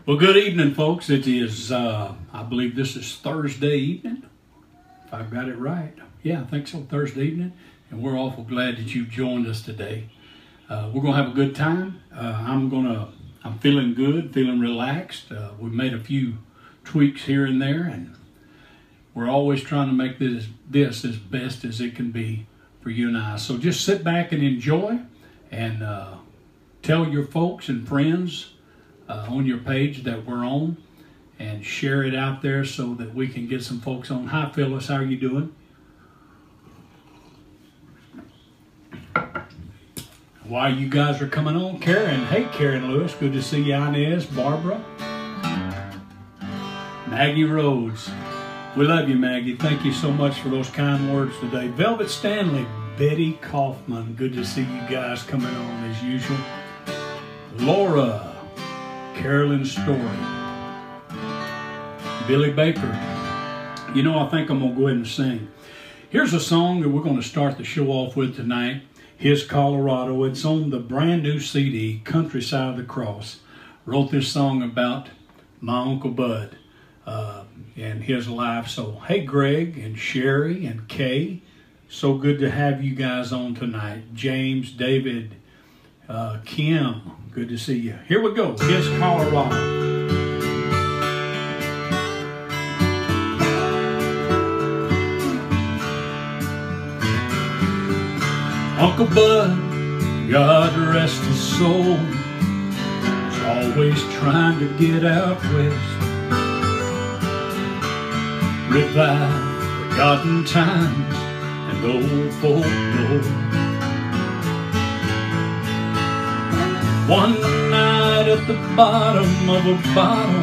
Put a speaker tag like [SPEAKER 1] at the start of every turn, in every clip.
[SPEAKER 1] Well, good evening, folks. It is, I believe this is Thursday evening, if I've got it right. Yeah, I think so, Thursday evening. And we're awful glad that you've joined us today. We're going to have a good time. I'm feeling good, feeling relaxed. We've made a few tweaks here and there, and we're always trying to make this as best as it can be for you and I. So just sit back and enjoy, and tell your folks and friends on your page that we're on, and share it out there so that we can get some folks on. Hi, Phyllis. How are you doing? While you guys are coming on, Karen. Hey, Karen Lewis. Good to see you. Inez, Barbara, Maggie Rhodes. We love you, Maggie. Thank you so much for those kind words today. Velvet Stanley, Betty Kaufman. Good to see you guys coming on as usual. Laura, Carolyn Story, Billy Baker. You know, I think I'm going to go ahead and sing. Here's a song that we're going to start the show off with tonight. His Colorado. It's on the brand new CD, Countryside of the Cross. Wrote this song about my Uncle Bud and his life. So, hey, Greg and Sherry and Kay. So good to have you guys on tonight. James, David, Kim. Good to see you. Here we go. His Colorado. Uncle Bud, God rest his soul, was always trying to get out west, revive forgotten times and old folklore. One night at the bottom of a bottle,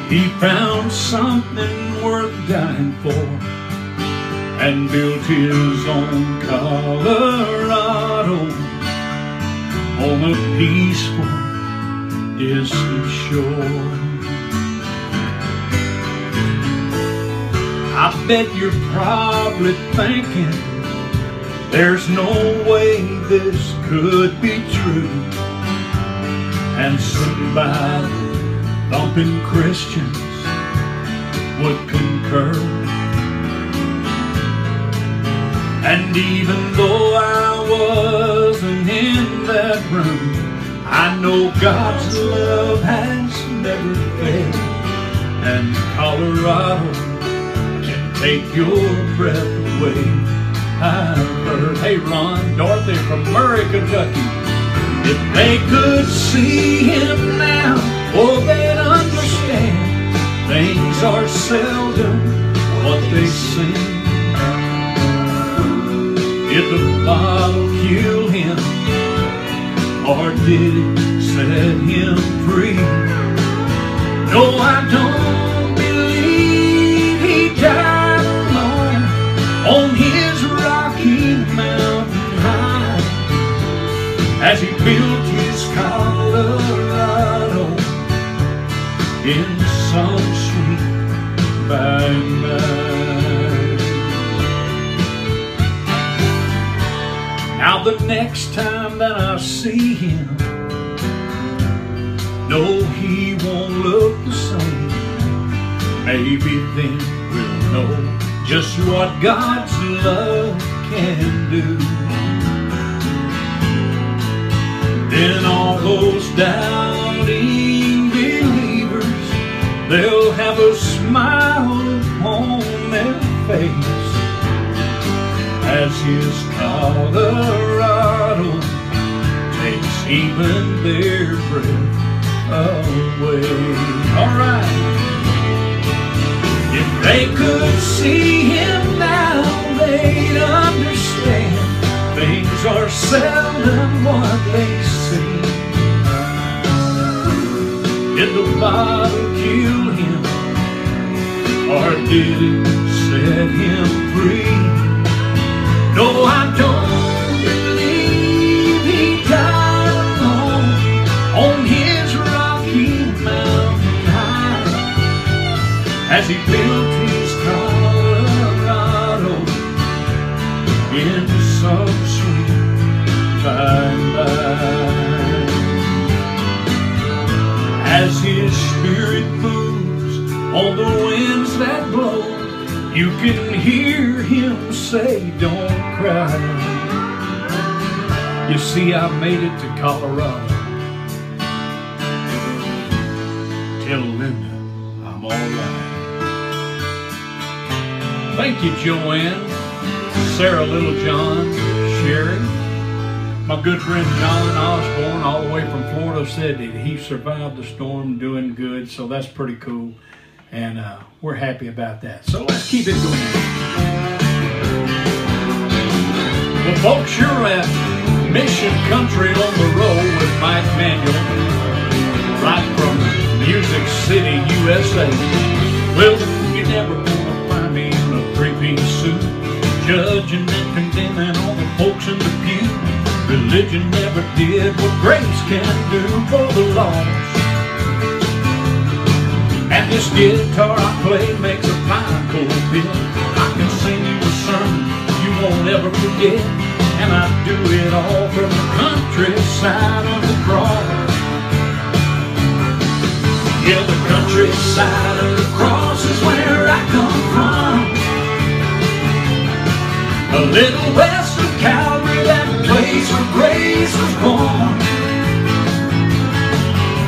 [SPEAKER 1] he found something worth dying for, and built his own Colorado on a peaceful, distant shore. I bet you're probably thinking, there's no way this could be true, and somebody thumping Christians would concur. And even though I wasn't in that room, I know God's love has never failed, and Colorado can take your breath away. I've heard. Hey, Ron, Dorothy from Murray, Kentucky. If they could see him now, oh, they'd understand things are seldom what they seem. Did the bottle kill him, or did it set him free? No, I don't believe he died alone on his rocky mountain high, as he built his Colorado in some sweet by and by. Now the next time that I see him, no, he won't look the same. Maybe then we'll know just what God's love can do. Then all those doubting believers, they'll have a smile upon their face, as his Colorado takes even their breath away. All right. If they could see him now, they'd understand things are seldom what they seem. Did the bottle kill him, or did it set him free? No, I don't believe he died alone on his rocky mountain high, as he built his Colorado in some sweet by and by. As his You can hear him say, don't cry. You see, I made it to Colorado. Tell Linda I'm alright. Thank you, Joanne, Sarah Littlejohn, Sherry. My good friend John Osborne, all the way from Florida, said that he survived the storm doing good, so that's pretty cool. And we're happy about that. So let's keep it going. Well, folks, you're at Mission Country on the Road with Mike Manuel, right from Music City, USA. Well, you're never gonna find me in a three-piece suit, judging and condemning all the folks in the pew. Religion never did what grace can do for the lost. And this guitar I play makes a fine pulpit. I can sing you a sermon you won't ever forget. And I do it all from the countryside of the cross. Yeah, the countryside of the cross is where I come from. A little west of Calvary, that place where grace was born.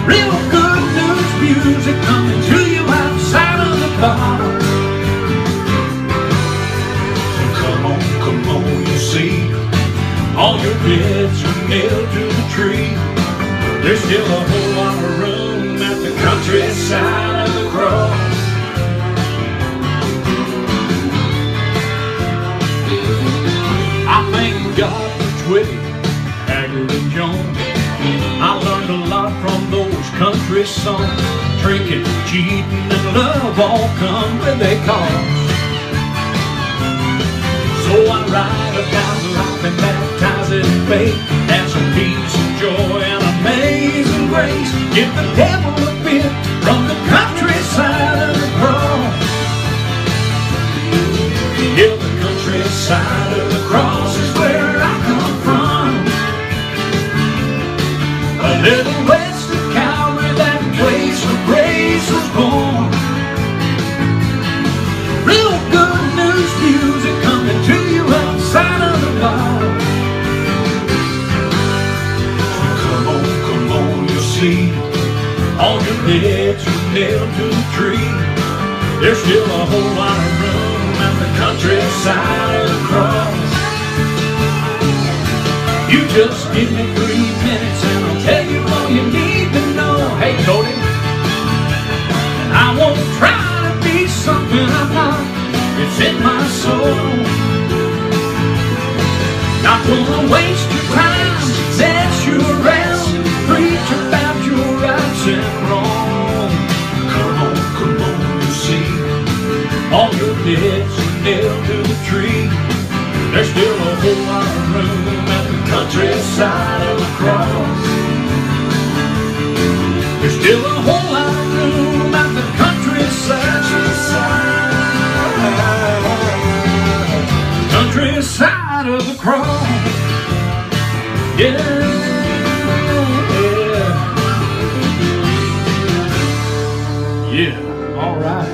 [SPEAKER 1] Real good news music coming to you outside of the bar. So come on, you see, all your debts are nailed to the tree. There's still a whole lot of room at the countryside of the cross. I thank God for Twitty, Haggard, and Jones. I learned a lot from those country songs. Drinking, cheating, and love all come with a cost. So I write about life and baptize it in faith, and some peace and joy and amazing grace. Give the devil a bit from the countryside of the cross. Yeah, the countryside of the cross is where I come from. A little west of Calvary, that place where grace was born. Real good news music coming to you outside of the bar. So come on, you'll see, all your debts are nailed to the tree. There's still a whole lot of room at the countryside of the cross. You just give me 3 minutes and I'll tell you all you need to know. Hey, Cody, I won't try to be something I'm not. It's in my soul. Not gonna waste your time, that's your rest. Preach about your rights and wrong. Come on, you see, all your debts are nailed to the tree. There's still a whole lot of room at the countryside of the cross. There's still a whole lot of room at the countryside of the cross. Yeah, yeah, all right.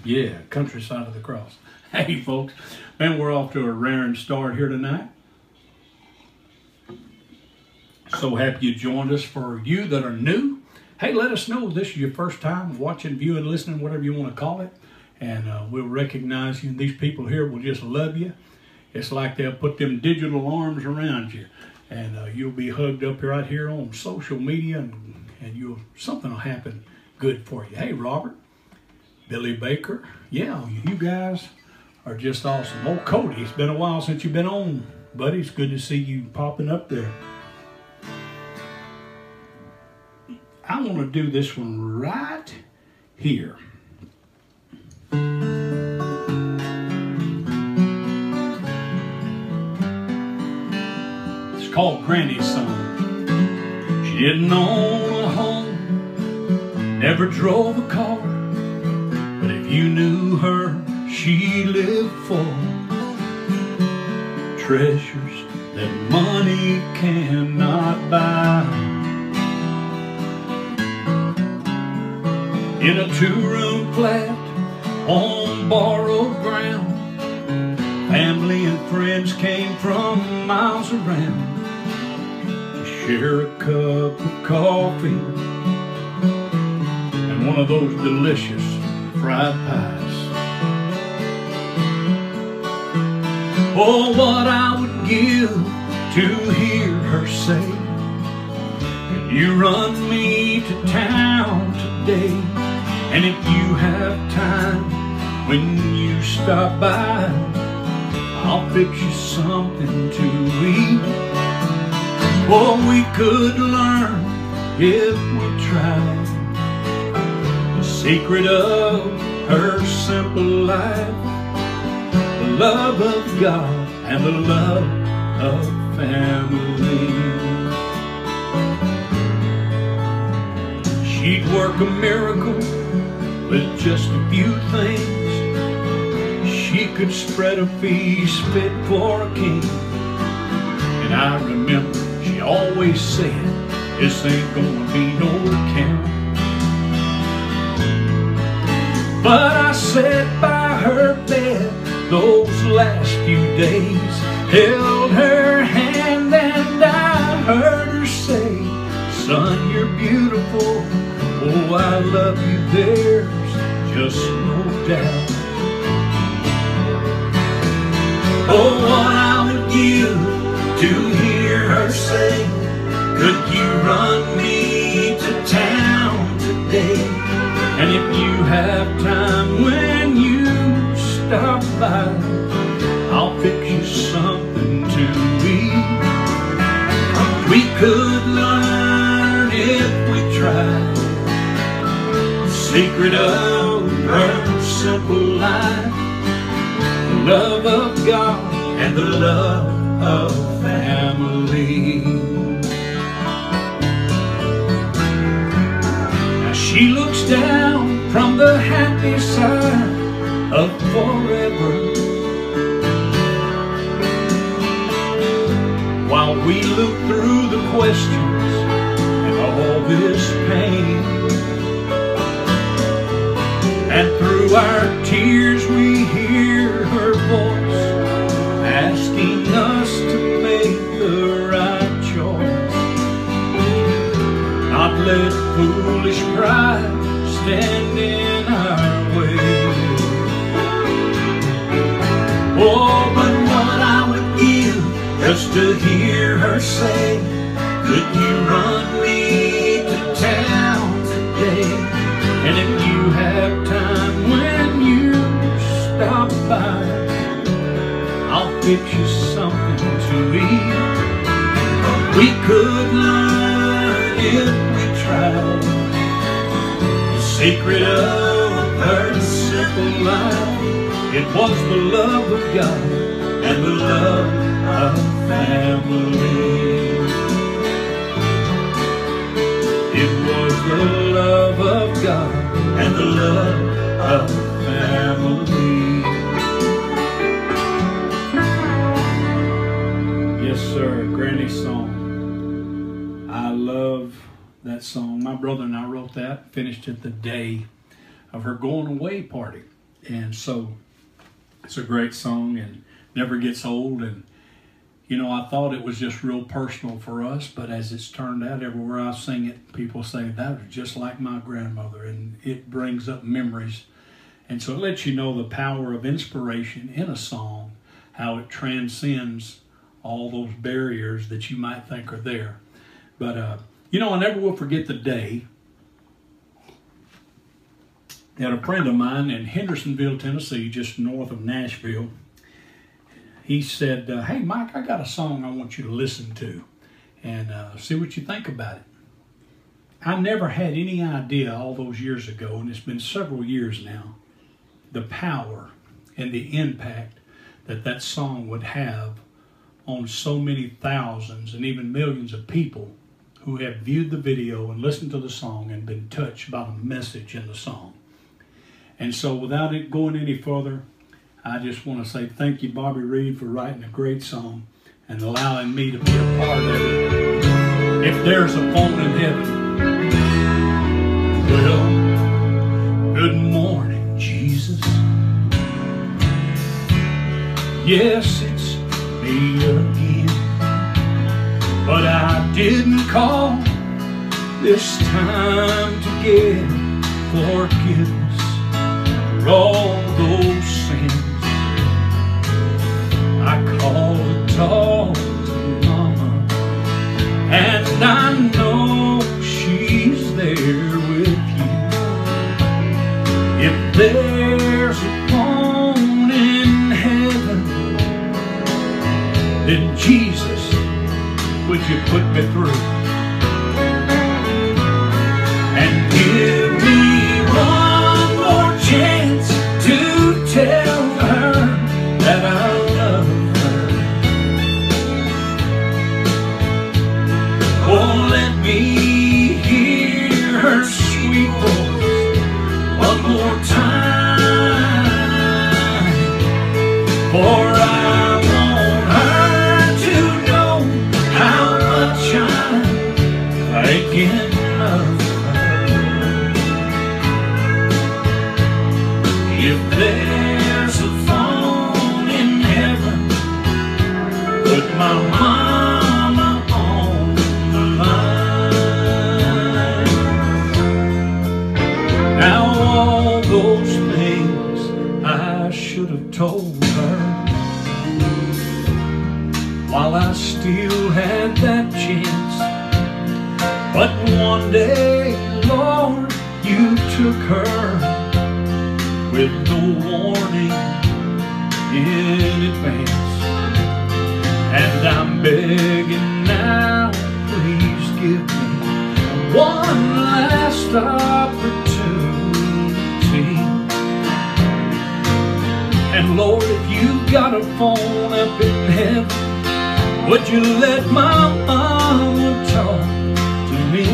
[SPEAKER 1] Yeah, countryside of the cross. Hey, folks, man, we're off to a raring start here tonight. So happy you joined us. For you that are new, hey, let us know if this is your first time watching, viewing, listening, whatever you want to call it. And we'll recognize you. These people here will just love you. It's like they'll put them digital arms around you. And you'll be hugged up right here on social media. And something will happen good for you. Hey, Robert, Billy Baker. Yeah, you guys are just awesome. Oh, Cody, it's been a while since you've been on, buddy. It's good to see you popping up there. I want to do this one right here. It's called Granny's Song. She didn't own a home, never drove a car, but if you knew her, she lived for treasures that money cannot buy. in a two-room flat on borrowed ground. Family and friends came from miles around to share a cup of coffee and one of those delicious fried pies. Oh, what I would give to hear her say, "Can you run me to town today? And if you have time when you stop by, I'll fix you something to eat." Oh, we could learn if we tried the secret of her simple life, the love of God and the love of family. She'd work a miracle with just a few things. She could spread a feast fit for a king. And I remember she always said, "This ain't gonna be no count." But I sat by her bed those last few days, held her hand, and I heard her say, "Son, you're beautiful. Oh, I love you, there's just no doubt." Oh, what I would give to hear her say, "Could you run me to town today? And if you have time when you stop by, I'll fix you something to eat." We could learn if we tried the secret of her simple life, the love of God and the love of family. Now she looks down from the happy side of forever, while we look through the questions and all this pain. And through our tears we hear her voice asking us to make the right choice, not let foolish pride stand in our way. Oh, but what I would give just to hear her say, "Could you run me to town today? And if you have time when you stop by, I'll fix you something to eat." We could learn if we tried the secret of her simple life. It was the love of God and the love of family. It was the love of God and the love of family. Yes, sir, Granny's song. I love that song. My brother and I wrote that, finished it the day of her going away party. And so it's a great song and never gets old. And you know, I thought it was just real personal for us, but as it's turned out, everywhere I sing it, people say, "That was just like my grandmother," and it brings up memories. And so it lets you know the power of inspiration in a song, how it transcends all those barriers that you might think are there. But, you know, I never will forget the day that a friend of mine in Hendersonville, Tennessee, just north of Nashville, he said, "Hey, Mike, I got a song I want you to listen to and see what you think about it." I never had any idea all those years ago, and it's been several years now, the power and the impact that that song would have on so many thousands and even millions of people who have viewed the video and listened to the song and been touched by the message in the song. And so without it going any further, I just want to say thank you, Bobby Reed, for writing a great song and allowing me to be a part of it. If there's a phone in heaven, well, Good morning, Jesus. Yes, it's me again, but I didn't call this time to get forgiveness for all those sins. I called to talk to Mama, and I know she's there with you. If there's a phone in heaven, then Jesus, would you put me through and give me one more chance to tell her that I love her. Oh, let me hear her sweet voice one more time, for I want her to know how much I'm thinking of her. If there's a phone in heaven, put my mama on the line. Now all those things I should have told her while I still had that chance, but one day, Lord, you took her with no warning in advance. And I'm begging now, please give me one last opportunity. And Lord, if you've got a phone up in heaven, would you let my mama talk to me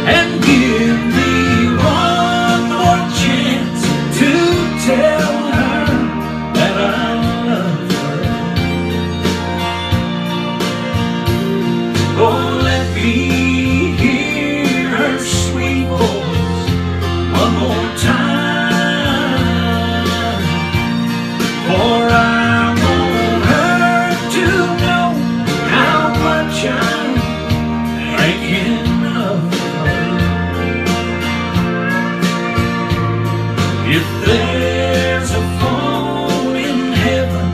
[SPEAKER 1] and give me one more chance to tell her that I love her? Oh, let me hear her sweet voice one more time, for I want her to know how much I'm thinking of her. If there's a phone in heaven,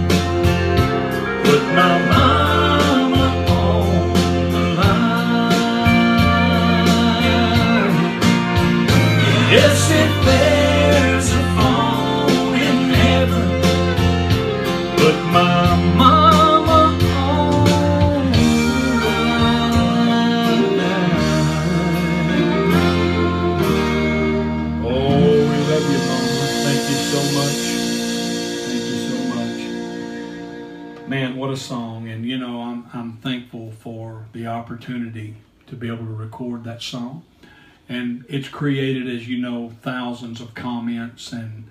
[SPEAKER 1] put my mama on the line. Yes, if there's a phone in heaven, put my mama on the line. Oh, we love you, Mama. Thank you so much. Thank you so much. Man, what a song. And you know, I'm thankful for the opportunity to be able to record that song. And it's created, as you know, thousands of comments and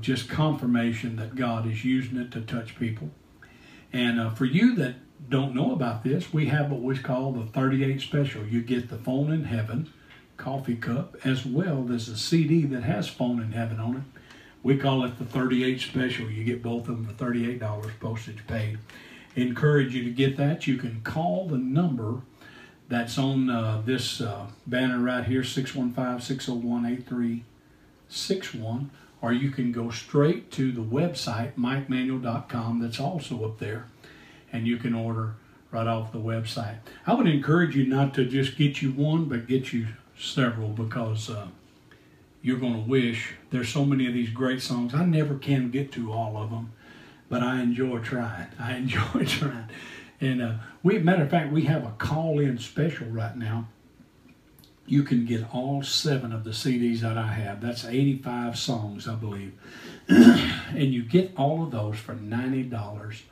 [SPEAKER 1] just confirmation that God is using it to touch people. And for you that don't know about this, we have what we call the 38 special. You get the Phone in Heaven coffee cup, as well as a CD that has Phone in Heaven on it. We call it the 38 special. You get both of them for $38, postage paid. Encourage you to get that. You can call the number that's on this banner right here, 615-601-8361, or you can go straight to the website, MikeManuel.com, that's also up there, and you can order right off the website. I would encourage you not to just get you one, but get you several, because you're going to wish. There's so many of these great songs. I never can get to all of them, but I enjoy trying. I enjoy trying. And matter of fact, we have a call-in special right now. You can get all 7 of the CDs that I have. That's 85 songs, I believe. And you get all of those for $90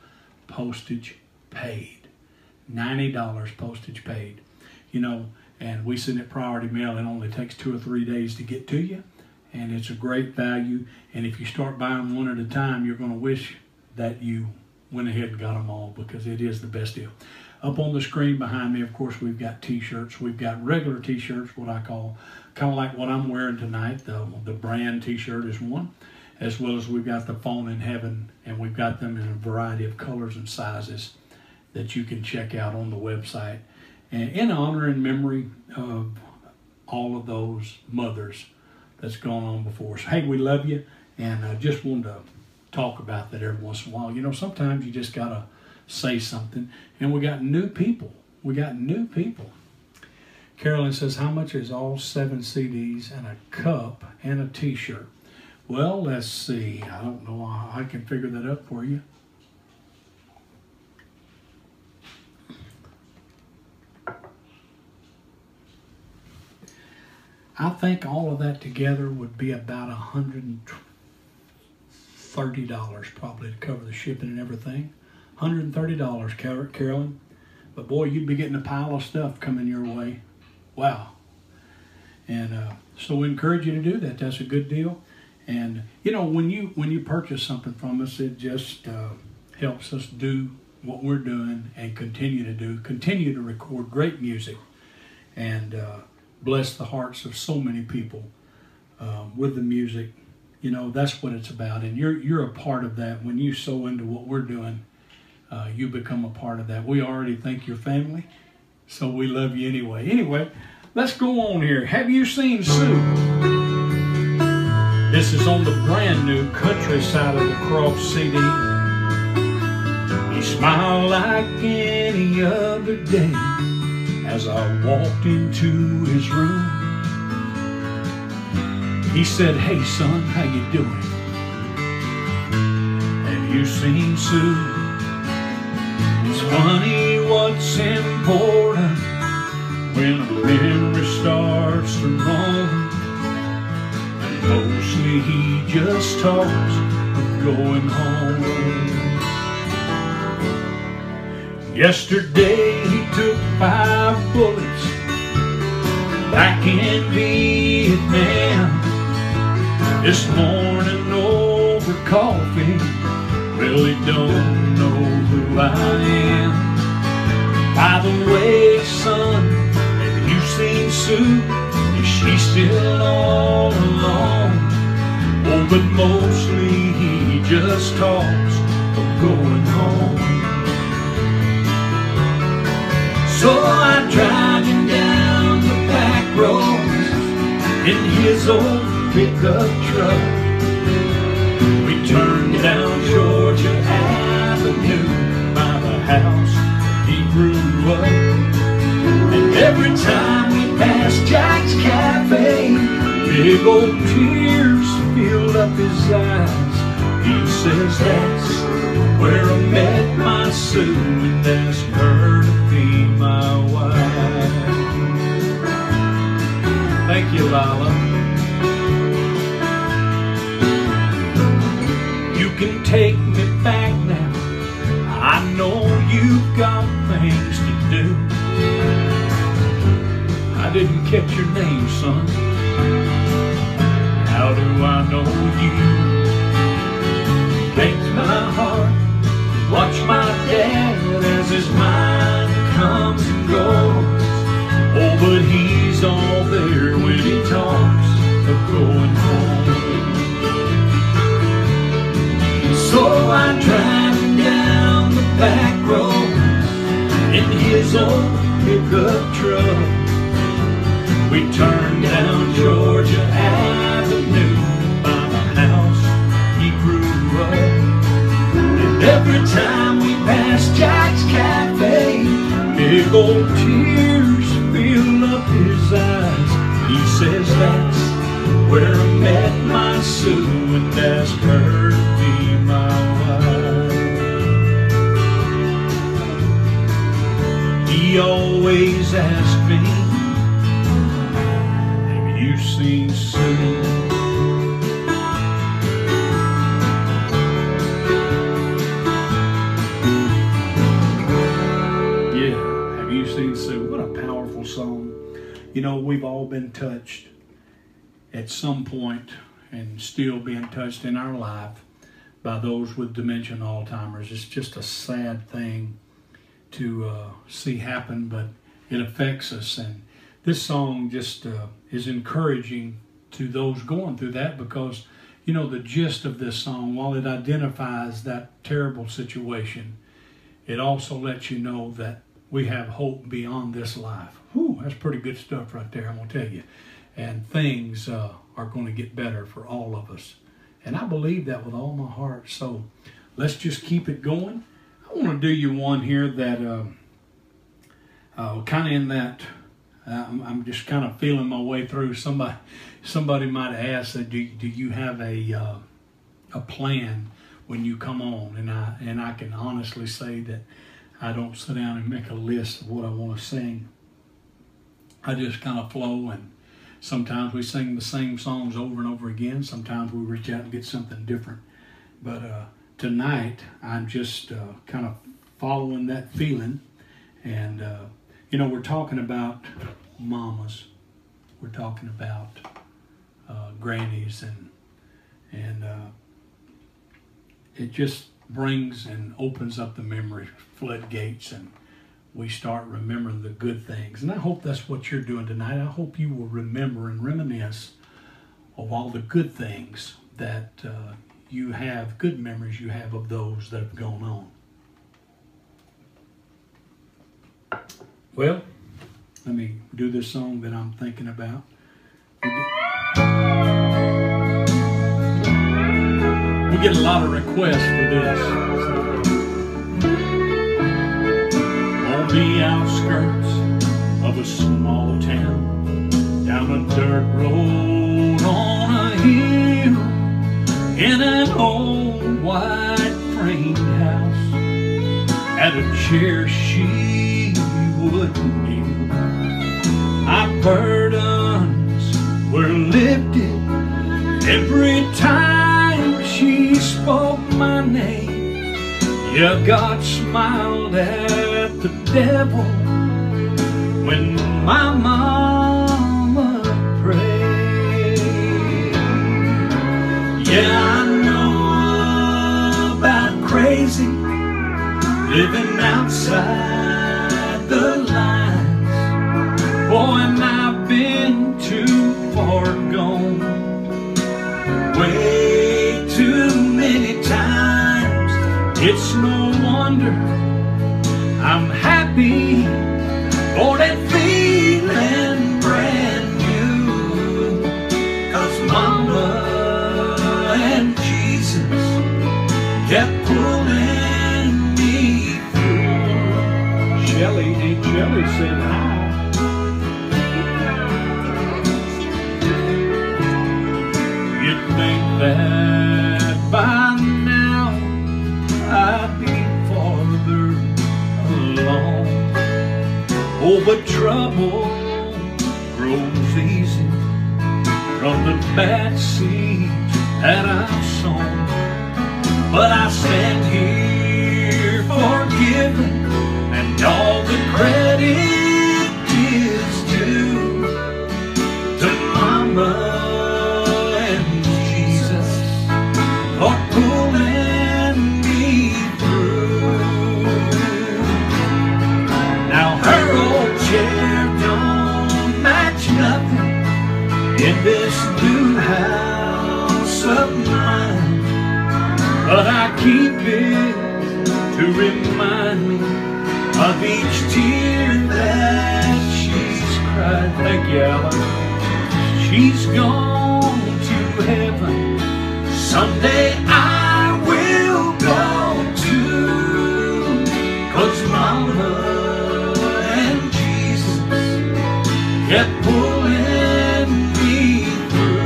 [SPEAKER 1] postage paid. $90 postage paid. You know, and we send it priority mail. It only takes 2 or 3 days to get to you. And it's a great value. And if you start buying one at a time, you're going to wish that you went ahead and got them all, because it is the best deal. Up on the screen behind me, of course, we've got t-shirts. We've got regular t-shirts, what I call, kind of like what I'm wearing tonight. The brand t-shirt is one, as well as we've got the Phone in Heaven, and we've got them in a variety of colors and sizes that you can check out on the website. And in honor and memory of all of those mothers that's gone on before us. Hey, we love you, and I just wanted to talk about that every once in a while. You know, sometimes you just got to say something, and we got new people. We got new people. Carolyn says, how much is all 7 CDs and a cup and a t-shirt? Well, let's see. I don't know how I can figure that up for you. I think all of that together would be about $130 probably to cover the shipping and everything. $130, Carolyn. But boy, you'd be getting a pile of stuff coming your way. Wow. And so we encourage you to do that. That's a good deal. And you know, when you purchase something from us, it just helps us do what we're doing and continue to record great music, and bless the hearts of so many people with the music. You know, that's what it's about, and you're a part of that. When you sow into what we're doing, you become a part of that. We already think you're family, so we love you anyway. Anyway, let's go on here. Have you seen Sue? This is on the brand new Countryside of the Cross CD. He smiled like any other day as I walked into his room. He said, hey son, how you doing? Have you seen Sue? It's funny what's important when a memory starts to roam. And mostly he just talks of going home. Yesterday he took 5 bullets back in Vietnam. This morning over coffee, really don't know who I am. By the way, son, have you seen Sue? Is she still all alone? Oh, but mostly he just talks of going home. So I drive him down the back roads in his old pickup truck. We turned down Georgia Avenue by the house he grew up. And every time we pass Jack's Cafe, big old tears fill up his eyes. He says that's where I met my Sue and asked her to be my wife. Thank you, Lila. You can take me back now. I know you've got things to do. I didn't catch your name, son. How do I know you? Breaks my heart. Watch my dad as his mind comes and goes. Oh, but he's all there when he talks of going home. So I drive him down the back road in his old pickup truck. We turned down Georgia Avenue by the house he grew up. And every time we pass Jack's Cafe, big old tears fill up his eyes. He says that's where I met my Sue and asked her to be my wife. He always asked me, have you seen Sue? What a powerful song. You know, we've all been touched at some point and still being touched in our life by those with dementia and Alzheimer's. It's just a sad thing see happen, but it affects us. And this song just is encouraging to those going through that, because you know the gist of this song, while it identifies that terrible situation, it also lets you know that we have hope beyond this life. Whew, that's pretty good stuff right there, I'm going to tell you. And things are going to get better for all of us. And I believe that with all my heart. So let's just keep it going. I want to do you one here that kind of in that, I'm just kind of feeling my way through. Somebody might ask that, do you have a plan when you come on? And I can honestly say that I don't sit down and make a list of what I want to sing. I just kind of flow, and sometimes we sing the same songs over and over again. Sometimes we reach out and get something different. But tonight, I'm just kind of following that feeling. And, you know, we're talking about mamas. We're talking about grannies. And it just brings and opens up the memory floodgates, and we start remembering the good things. And I hope that's what you're doing tonight. I hope you will remember and reminisce of all the good things that you have, good memories you have of those that have gone on. Well, let me do this song that I'm thinking about. We get a lot of requests for this. On the outskirts of a small town, down a dirt road on a hill, in an old white framed house, at a chair she would kneel. My burdens were lifted every time she spoke my name. Yeah, God smiled at the devil when my mama prayed. Yeah, I know about crazy living outside the lines. Boy, and I've been too far gone, way too many times. It's no wonder I'm happy for that feeling brand new, 'cause Mama and Jesus kept pulling me through. Shelly, Aunt Shelly said hi. You'd think that by now I'd be farther along. Oh, but trouble grows easy from the bad seeds that I've sown. But I stand here forgiven, and all the credit is due to Mama and Jesus for pulling me through. Now her old chair don't match nothing in this new house of mine, but I keep it to remind me of each tear that she's cried. Thank you, Alan. She's gone to heaven. Someday I will go too, 'cause Mama and Jesus kept pulling me through.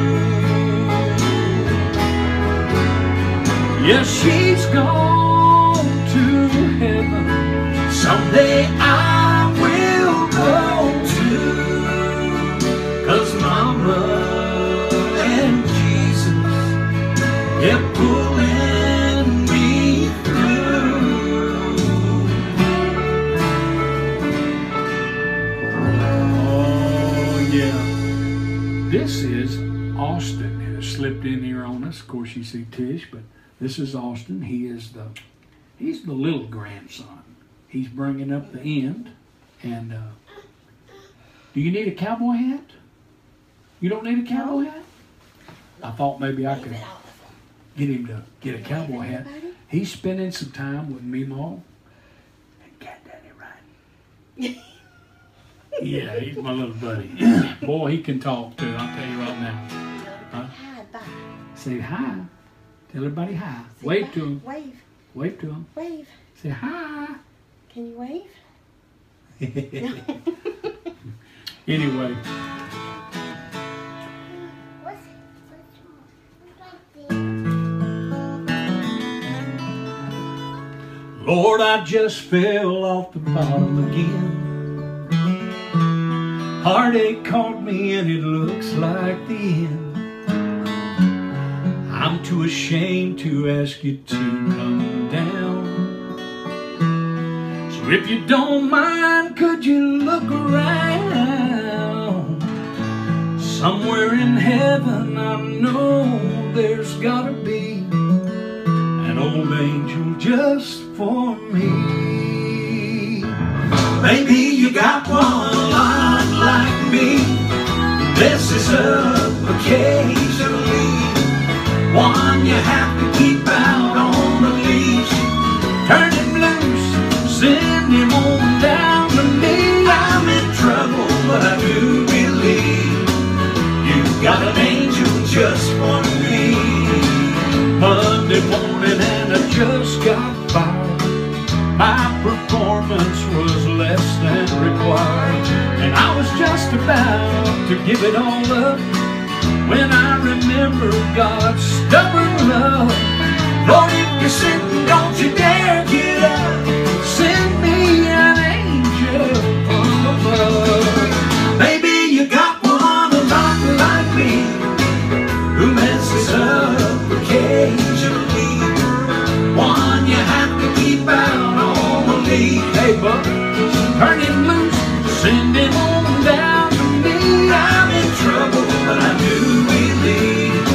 [SPEAKER 1] Yeah, she's gone to heaven. Someday I will go too, 'cause Mama and Jesus kept pulling me through. Oh yeah. This is Austin, who slipped in here on us. Of course you see Tish, but this is Austin. He's the little grandson. he's bringing up the end. And do you need a cowboy hat? You don't need a cowboy hat? I thought maybe I could get him to get a cowboy hat. He's spending some time with Meemaw and Cat Daddy, right? Yeah, he's my little buddy. Boy, he can talk too, I'll tell you right now. Huh? Say hi. Tell everybody hi. Wave to him.
[SPEAKER 2] Wave.
[SPEAKER 1] Wave to him.
[SPEAKER 2] Wave.
[SPEAKER 1] Say hi.
[SPEAKER 2] Can you wave?
[SPEAKER 1] Anyway. Lord, I just fell off the bottom again. Heartache caught me and it looks like the end. I'm too ashamed to ask you to come down. So if you don't mind, could you look around? Somewhere in heaven I know there's gotta be an old angel just for me. Maybe you got one lot like me, messes up occasionally. One you have to keep out on the leash. Turn him loose, send him on down to me. I'm in trouble, but I do believe you've got an angel just for me. Monday morning and I just got fired. My performance was less than required, and I was just about to give it all up when I remember God's stubborn love. Lord, if you're sitting, don't you dare get up. Send me an angel from above. Maybe you got one a lot like me, who messes up occasionally. One you have to keep out on the lead. Hey, bud, turn him loose, send him on down to me. I'm in trouble, but I do believe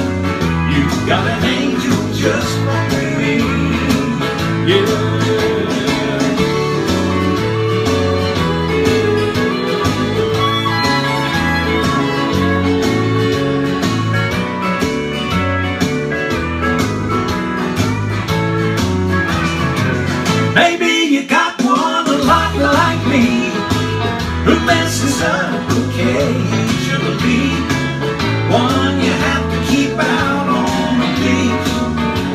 [SPEAKER 1] you've got an angel just for me. Yeah. Maybe you got one a lot like me, who messes up occasionally. One you have to keep out on the leash.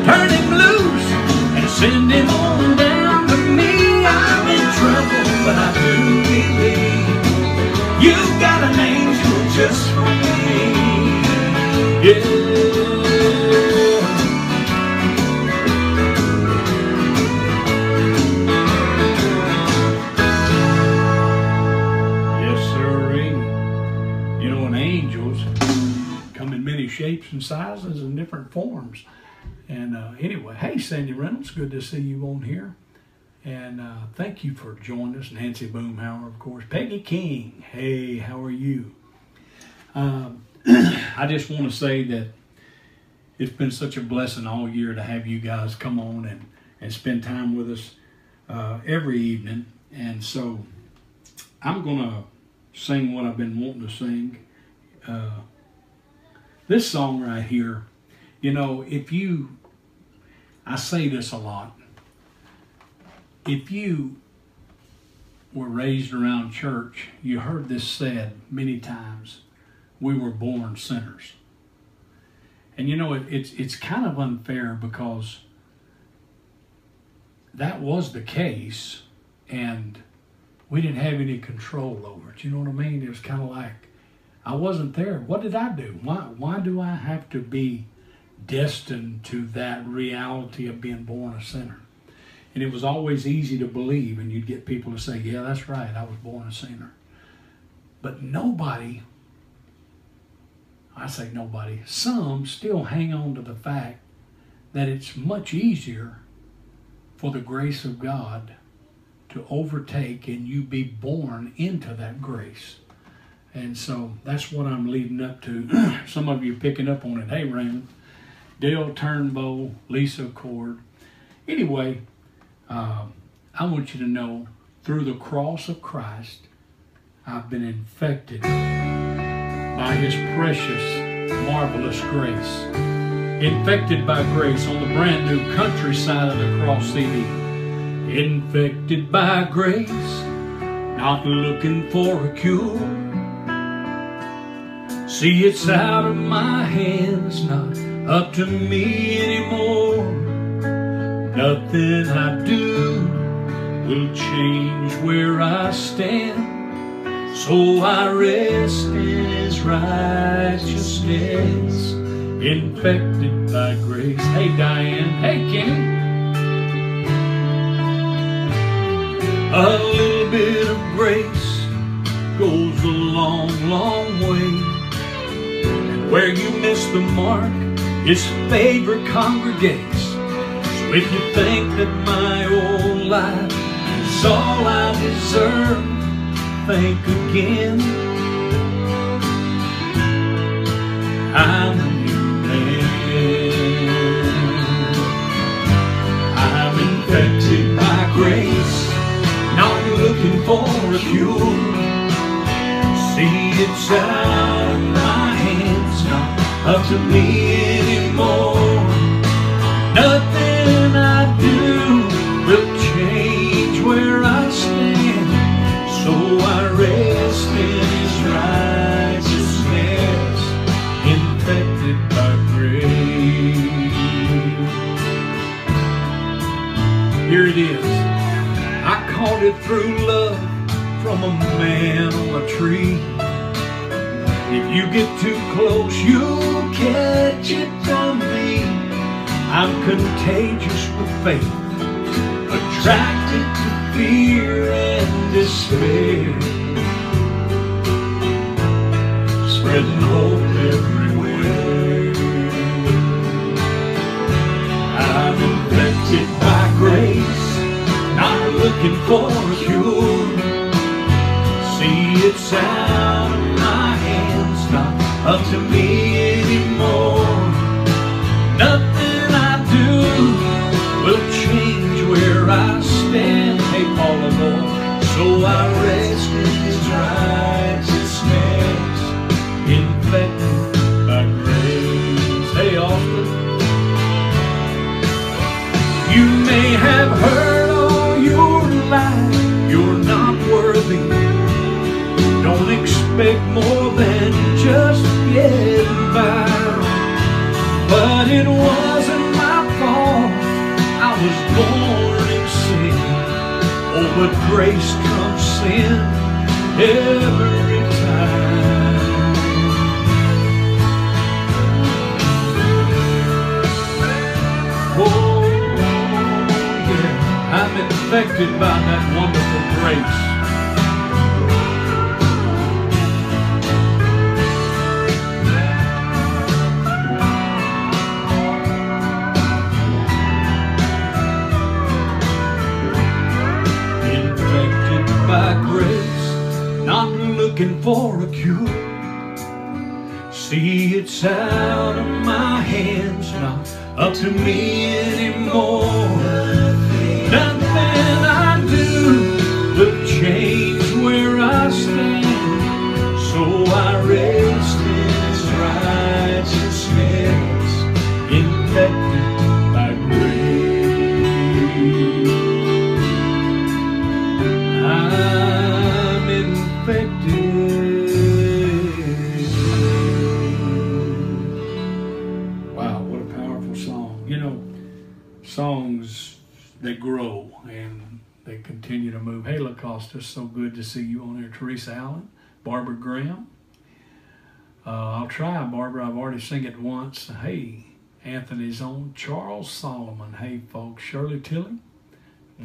[SPEAKER 1] Turn him loose and send him on down to me. I'm in trouble, but I do believe you've got an angel just for me. Yeah. Shapes and sizes and different forms. And anyway, hey Sandy Reynolds, good to see you on here. And thank you for joining us. Nancy Boomhauer, of course. Peggy King, hey, how are you? I just want to say that it's been such a blessing all year to have you guys come on and spend time with us every evening. And so I'm going to sing what I've been wanting to sing. This song right here, you know, I say this a lot, if you were raised around church, you heard this said many times, we were born sinners. And you know, it's kind of unfair because that was the case and we didn't have any control over it. You know what I mean? It was kind of like, I wasn't there. What did I do? Why do I have to be destined to that reality of being born a sinner? And it was always easy to believe, and you'd get people to say, yeah, that's right, I was born a sinner. But nobody, I say nobody, some still hang on to the fact that it's much easier for the grace of God to overtake and you be born into that grace. And so that's what I'm leading up to. Some of you picking up on it. Hey, Raymond, Dale Turnbow, Lisa Cord. Anyway, I I want you to know, through the cross of Christ, I've been infected by His precious, marvelous grace. Infected by grace on the brand new Countryside of the Cross CD. Infected by grace, not looking for a cure. See, it's out of my hands, not up to me anymore. Nothing I do will change where I stand, so I rest in His righteousness, infected by grace. Hey Diane, hey Kenny. A little bit of grace goes a long, long way. And where you miss the mark, His favor congregates. So if you think that my old life is all I deserve, think again. I'm a new man. I'm infected by grace, not looking for a cure. See, it's out of my hands, not up to me anymore. Nothing I do will change where I stand, so I rest in His righteousness, infected by grace. Here it is. I caught it through love from a man on a tree. If you get too close, you'll catch it from me. I'm contagious with faith, attracted to fear and despair, spreading hope everywhere. I'm infected by grace, not looking for a cure. See, it's out of my hands, not up to me anymore. Nothing I do will change where I stand. Hey, Paula Moore. So I rest in His righteousness, infected by grace. Hey, Austin. You may have heard all your life you're not worthy. Don't expect more than just getting by. But it wasn't my fault, I was born in sin. Oh, but grace trumps sin every time. Oh yeah, I'm infected by that wonderful grace. By grace, not looking for a cure. See, it's out of my hands, not up to me anymore. Nothing I do will change where I stand, so I rest in His righteousness, infected by grace. I'm infected. Wow, what a powerful song. You know, songs, they grow and they continue to move. Hey, LaCosta, so good to see you on there. Teresa Allen, Barbara Graham. I'll try, Barbara. I've already sung it once. Hey, Anthony's on. Charles Solomon. Hey, folks. Shirley Tilley.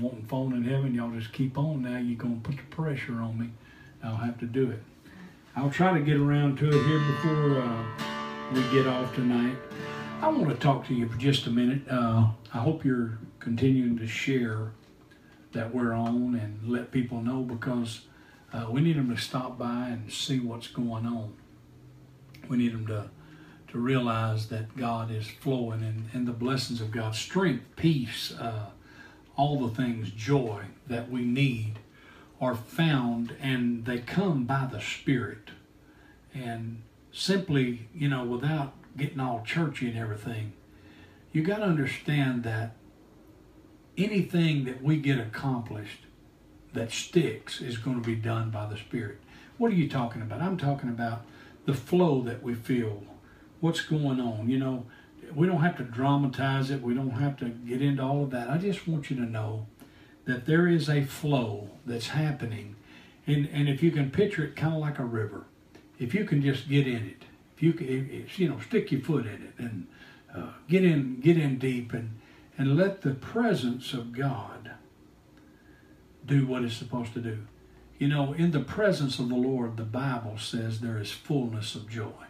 [SPEAKER 1] Wanting phone in heaven, y'all just keep on now. You're going to put the pressure on me. I'll have to do it. I'll try to get around to it here before we get off tonight. I want to talk to you for just a minute. I hope you're continuing to share that we're on and let people know, because we need them to stop by and see what's going on. We need them to realize that God is flowing and the blessings of God, strength, peace, all the things, joy, that we need are found, and they come by the Spirit. And simply, you know, without getting all churchy and everything, you got to understand that anything that we get accomplished that sticks is going to be done by the Spirit. What are you talking about? I'm talking about the flow that we feel. What's going on? You know, we don't have to dramatize it. We don't have to get into all of that. I just want you to know that there is a flow that's happening. And if you can picture it kind of like a river, if you can just get in it, if you can, you know, stick your foot in it and get in deep and let the presence of God do what it's supposed to do. You know, in the presence of the Lord, the Bible says there is fullness of joy.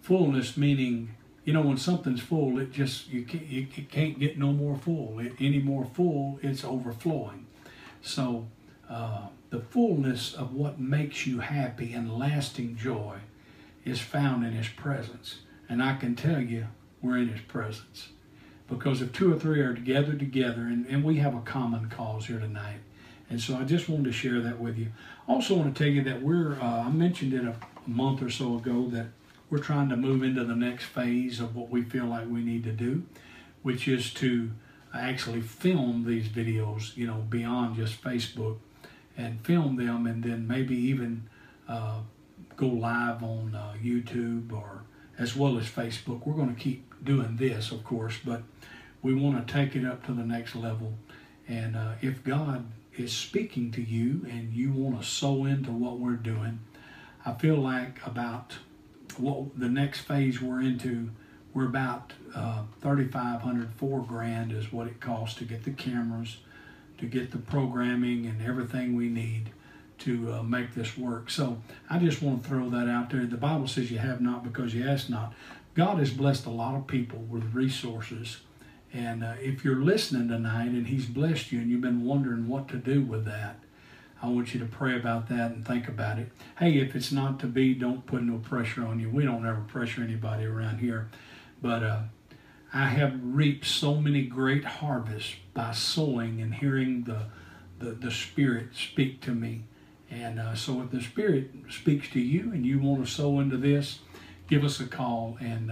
[SPEAKER 1] Fullness meaning, you know, when something's full, it just, you can't get no more full. Any more full, it's overflowing. So the fullness of what makes you happy and lasting joy is found in His presence. And I can tell you, we're in His presence. Because if two or three are together, and we have a common cause here tonight. And so I just wanted to share that with you. Also want to tell you that I mentioned it a month or so ago that we're trying to move into the next phase of what we feel like we need to do, which is to actually film these videos, you know, beyond just Facebook, and film them, and then maybe even go live on YouTube or as well as Facebook. We're going to keep doing this, of course, but we want to take it up to the next level. And if God is speaking to you and you want to sow into what we're doing, I feel like about what the next phase we're into, we're about $3,500, $4,000 is what it costs to get the cameras, to get the programming and everything we need to make this work. So I just want to throw that out there. The Bible says you have not because you ask not. God has blessed a lot of people with resources. And if you're listening tonight and He's blessed you and you've been wondering what to do with that, I want you to pray about that and think about it. Hey, if it's not to be, don't put no pressure on you. We don't ever pressure anybody around here. But I have reaped so many great harvests by sowing and hearing the Spirit speak to me. And so if the Spirit speaks to you and you want to sow into this, give us a call and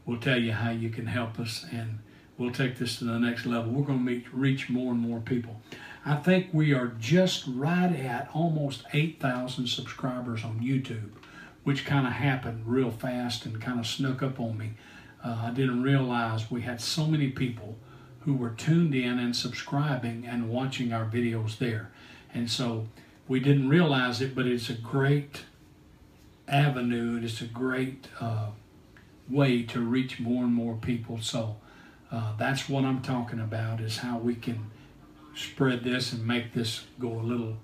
[SPEAKER 1] we'll tell you how you can help us, and we'll take this to the next level. We're going to reach more and more people. I think we are just right at almost 8,000 subscribers on YouTube, which kind of happened real fast and kind of snuck up on me. I didn't realize we had so many people who were tuned in and subscribing and watching our videos there. And so we didn't realize it, but it's a great avenue, and it's a great way to reach more and more people. So that's what I'm talking about, is how we can spread this and make this go a little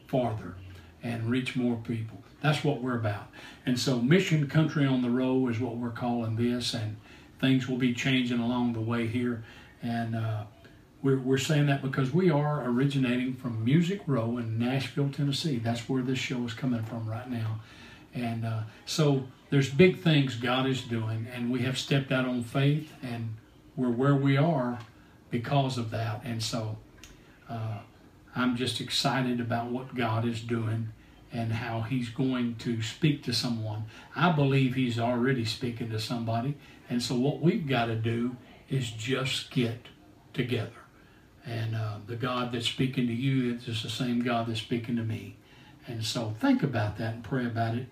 [SPEAKER 1] farther and reach more people. That's what we're about. And so Mission Country on the Row is what we're calling this, and things will be changing along the way here. And we're saying that because we are originating from Music Row in Nashville, Tennessee. That's where this show is coming from right now. And so there's big things God is doing, and we have stepped out on faith, and we're where we are because of that. And so I'm just excited about what God is doing and how He's going to speak to someone. I believe He's already speaking to somebody. And so what we've got to do is just get together. And the God that's speaking to you is the same God that's speaking to me. And so think about that and pray about it.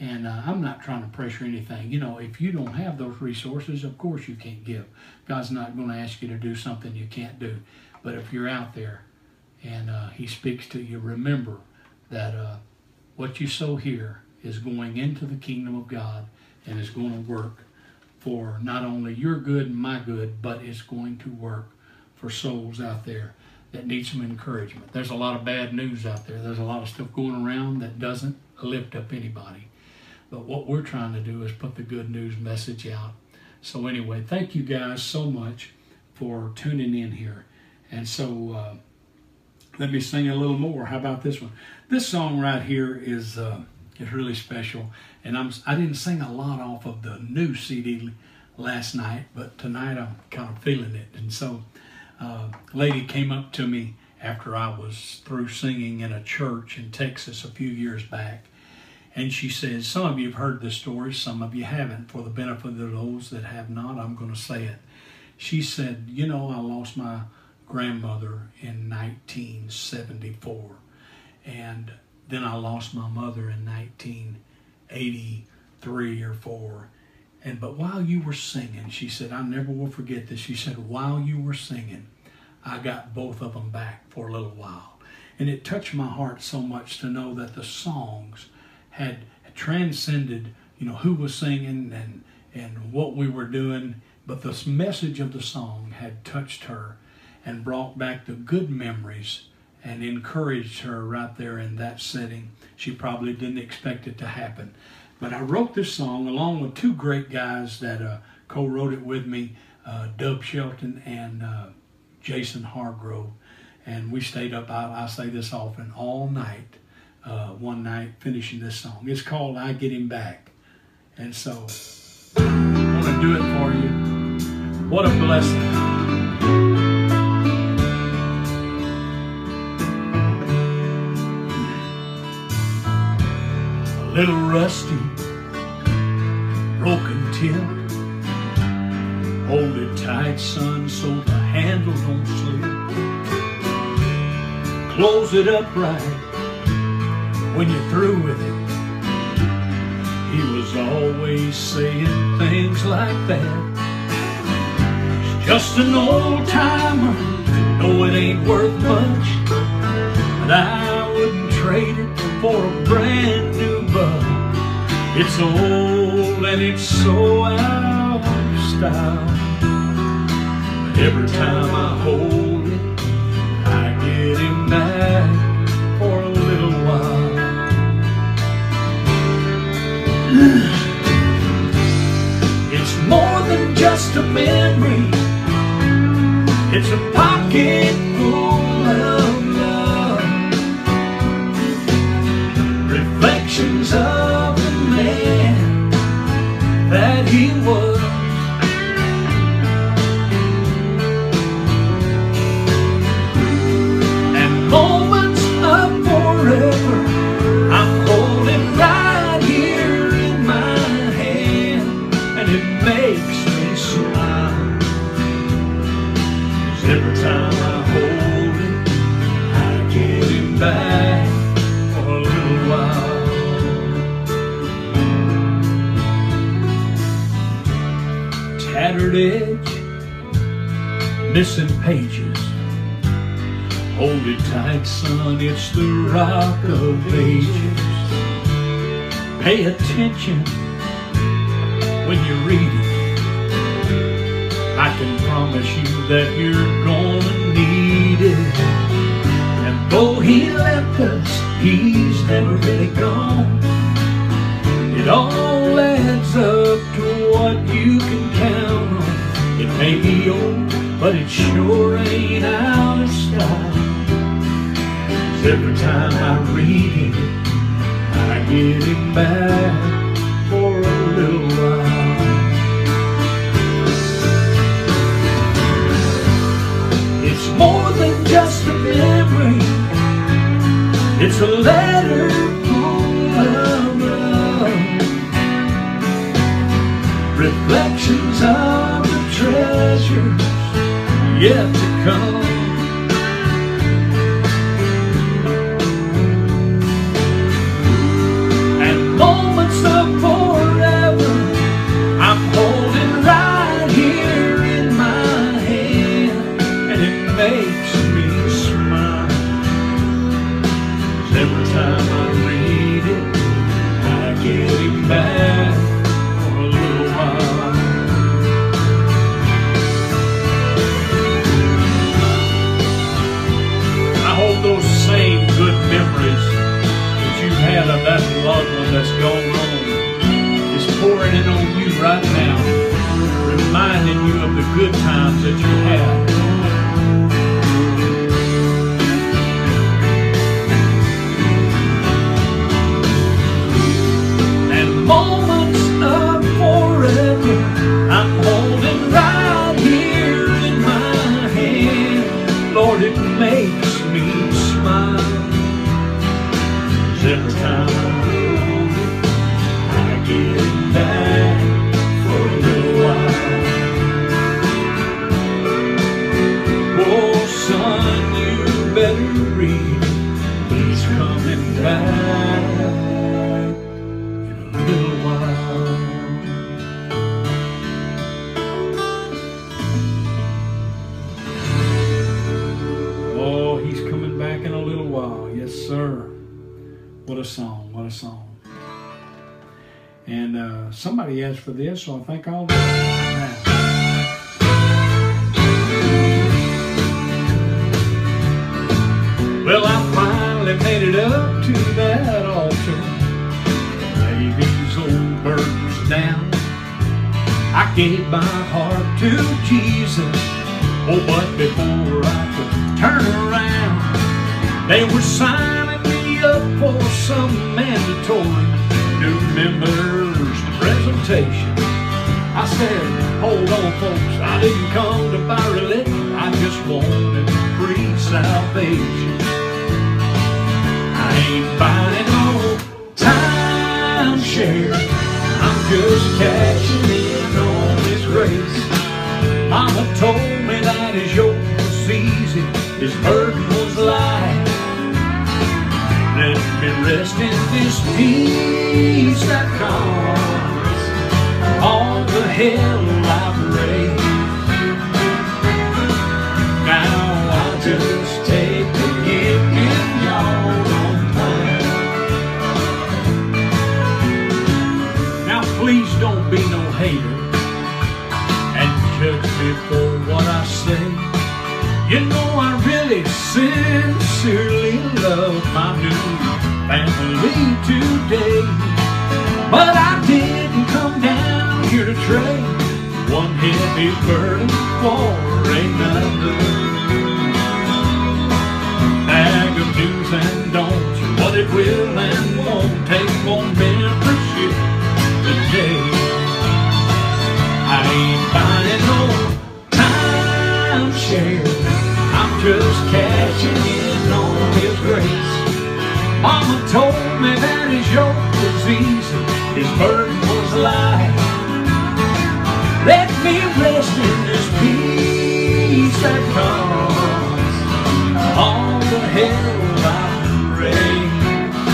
[SPEAKER 1] And I'm not trying to pressure anything. You know, if you don't have those resources, of course you can't give. God's not going to ask you to do something you can't do. But if you're out there and He speaks to you, remember that what you sow here is going into the kingdom of God and is going to work for not only your good and my good, but it's going to work for souls out there that need some encouragement. There's a lot of bad news out there. There's a lot of stuff going around that doesn't lift up anybody. But what we're trying to do is put the good news message out. So anyway, thank you guys so much for tuning in here. And so let me sing a little more. How about this one? This song right here is really special. And I didn't sing a lot off of the new CD last night, but tonight I'm kind of feeling it. And so lady came up to me after I was through singing in a church in Texas a few years back. And she says, some of you have heard this story, some of you haven't. For the benefit of those that have not, I'm going to say it. She said, you know, I lost my grandmother in 1974. And then I lost my mother in 1983 or 4. But while you were singing, she said, I never will forget this. She said, while you were singing, I got both of them back for a little while. And it touched my heart so much to know that the songs had transcended, you know, who was singing and what we were doing. But the message of the song had touched her and brought back the good memories and encouraged her right there in that setting. She probably didn't expect it to happen. But I wrote this song along with two great guys that co-wrote it with me, Dub Shelton and Jason Hargrove. And we stayed up, I say this often, all night, one night finishing this song. It's called I Get Him Back. And so I want to do it for you. What a blessing. A little rusty, broken tin. Hold it tight, son, so the handle don't slip. Close it up right when you're through with it. He was always saying things like that. It's just an old timer, no it ain't worth much, but I wouldn't trade it for a brand new buck. It's old and it's so out of style, but every time I hold it, I get him back for a little while. It's more than just a memory, it's a pocket full of love, reflections of the man that he was. And moments of forever I'm holding right here in my hand, and it makes me smile. 'Cause every time I hold it, I get him back for a little while. Tattered edge, missing pages. Hold it tight, son, it's the rock of ages. Pay attention when you read it. I can promise you that you're gonna need it. And though he left us, he's never really gone. It all adds up to what you can count on. It may be old, but it sure ain't out of style. 'Cause every time I read it, I get him back for a little while. It's more than just a memory, it's a letter full of love, reflections of the treasures yet to come. And moments of forever I'm holding right here in my hand, and it makes me smile. 'Cause every time I read it, I get him back for a little while. I hold those same good memories that you've had of that loved one that's gone on. It's pouring in on you right now, reminding you of the good times that you had. And moments of forever I'm holding right here in my hand, somebody asked for this, so I think I'll do it now. Well, I finally made it up to that altar. Lay these old burdens down. I gave my heart to Jesus. Oh, but before I could turn around, they were signing me up for some mandatory new members presentation. I said, hold on folks, I didn't come to buy religion, I just wanted free salvation. I ain't buying no timeshare, I'm just cashing in on His grace. Mama told me that His yoke was easy, His burden was light. Let me rest in this peace that comes all the hell I've raised. Now I'll just take the gift if y'all don't mind. Now please don't be no hater and judge me for what I say. You know I really sincerely love my new family today. But I didn't come down here to trade one heavy burden for another. Bag of do's and don'ts, what it will and won't take for membership today. I ain't buying no timeshare, I'm just cashing in on His grace. Mama told me that His yoke was easy, His burden was light. Let me rest in this peace that comes all the hell I've raised.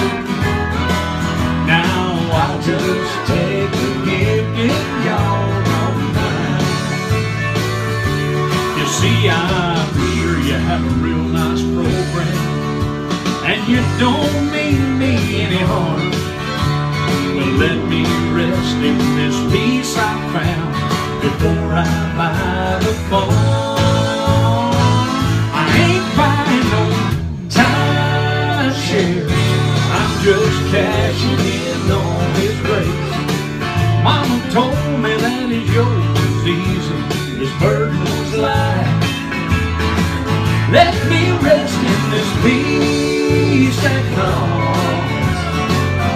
[SPEAKER 1] Now I'll just take the gift if y'all don't mind. You see, I'm sure you have a real nice program, and you don't mean me any harm. Well, let me rest in this peace I found before I buy the farm. I ain't buying no timeshare, I'm just cashing in on His grace. Mama told me that His yoke was easy, His burden was light. Let me rest in this peace that comes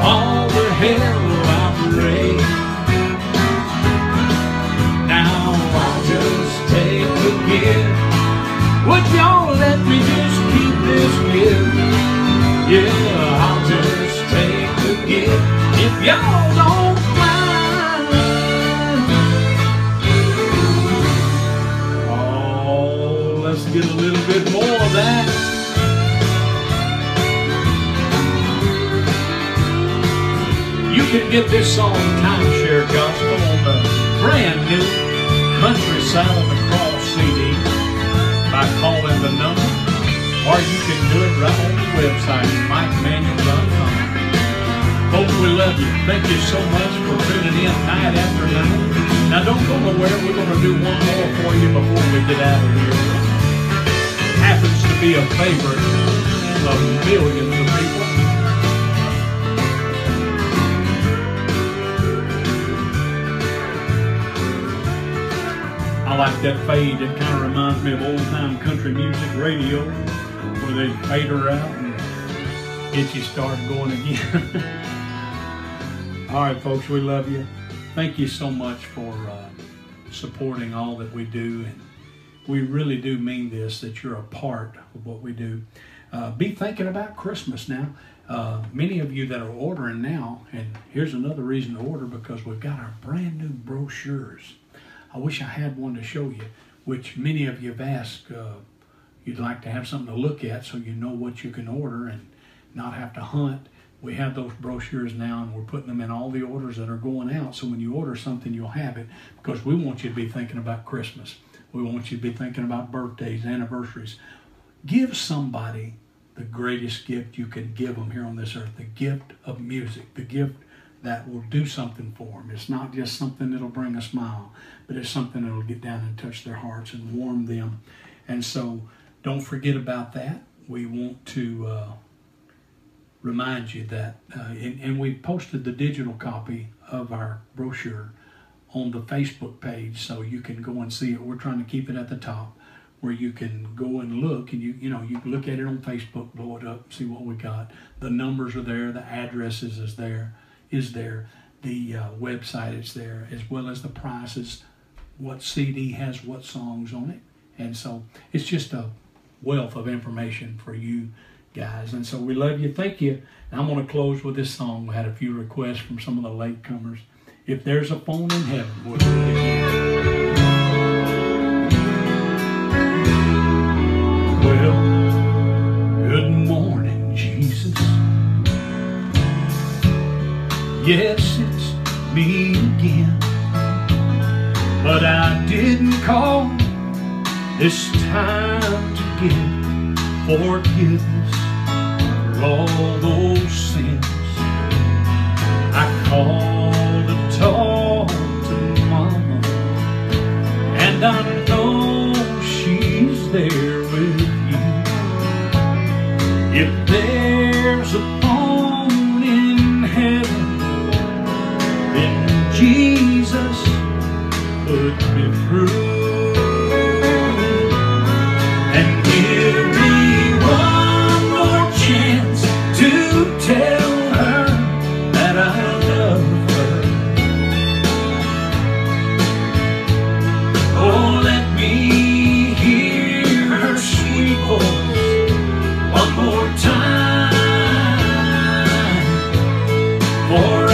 [SPEAKER 1] all the hell I've raised. Now I'll just take the gift. Would y'all let me just keep this gift? Yeah, I'll just take the gift if y'all don't mind. Oh, let's get a little bit more of that. You can get this song, Timeshare Gospel, on the brand new Countryside on the Cross CD by calling the number, or you can do it right on the website, MikeManuel.com. Folks, we love you. Thank you so much for tuning in night after night. Now don't go nowhere. We're going to do one more for you before we get out of here. It happens to be a favorite of millions of people. I like that fade. It kind of reminds me of old-time country music radio where they fade her out and get you started going again. All right, folks, we love you. Thank you so much for supporting all that we do. And we really do mean this, that you're a part of what we do. Be thinking about Christmas now. Many of you that are ordering now, and here's another reason to order, because we've got our brand new brochures. I wish I had one to show you, which many of you have asked. You'd like to have something to look at so you know what you can order and not have to hunt. We have those brochures now, and we're putting them in all the orders that are going out. So when you order something, you'll have it, because we want you to be thinking about Christmas. We want you to be thinking about birthdays, anniversaries. Give somebody the greatest gift you can give them here on this earth, the gift of music, the gift that will do something for them. It's not just something that'll bring a smile, but it's something that'll get down and touch their hearts and warm them. And so don't forget about that. We want to remind you that, and we posted the digital copy of our brochure on the Facebook page, so you can go and see it. We're trying to keep it at the top where you can go and look, and you can look at it on Facebook, blow it up, see what we got. The numbers are there, the addresses is there, the website is there, as well as the prices, what CD has what songs on it. And so it's just a wealth of information for you guys. And so we love you. Thank you. And I'm going to close with this song. We had a few requests from some of the latecomers. If there's a phone in heaven, we'll do it again. Well, good morning, Jesus. Yes, it's me again. But I didn't call this time to get forgiveness for all those sins. I called to talk to Mama, and I know she's there with you. If there's a phone in heaven, then Jesus put me through. And give me one more chance to tell her that I love her. Oh, let me hear her sweet voice one more time, for I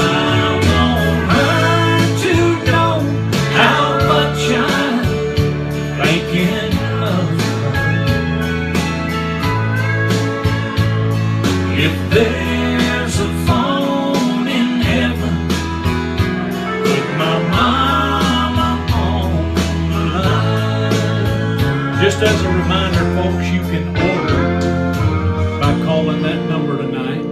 [SPEAKER 1] want her to know how much I'm thinking of her. If there's a phone in heaven, put my mama on the line. Just as a reminder, folks, you can order by calling that number tonight,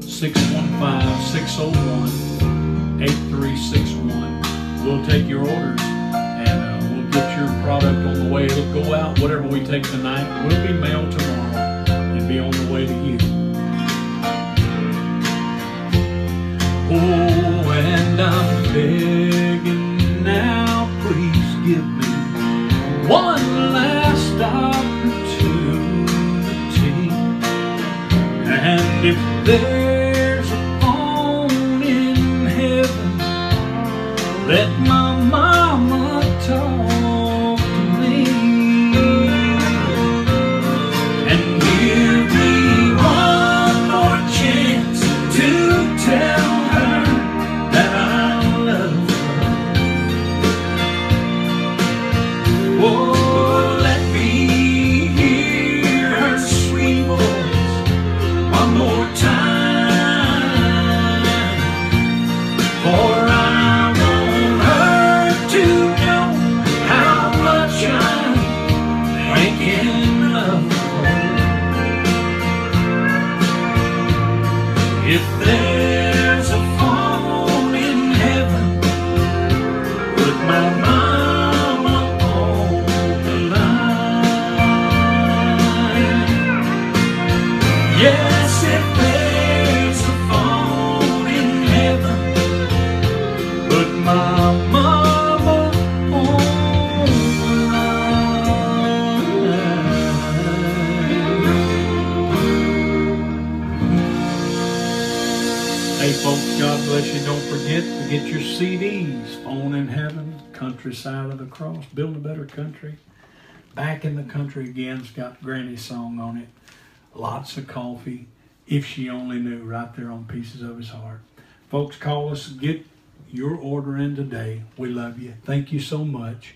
[SPEAKER 1] 615-601-8361. We'll take your orders, and we'll get your product on the way. It'll go out. Whatever we take tonight will be mailed tomorrow and be on the way to you. Oh, and I'm begging now, please give me one last opportunity. And if there's a phone in heaven, let my mama talk to me, and give me one more chance to tell her that I love her. Oh, let me hear her sweet voice one more time, for I want her to know how much I'm thinking of her. If there's a phone in heaven, put my mama on the line. Yes, if there's a phone in heaven, put my mama on the line. Hey folks, God bless you. Don't forget to get your CDs. Phone in Heaven, Countryside of the Cross, Build a Better Country, Back in the Country Again's got Granny's song on it. Lots of coffee. If She Only Knew, right there on Pieces of His Heart. Folks, call us. Get your order in today. We love you. Thank you so much.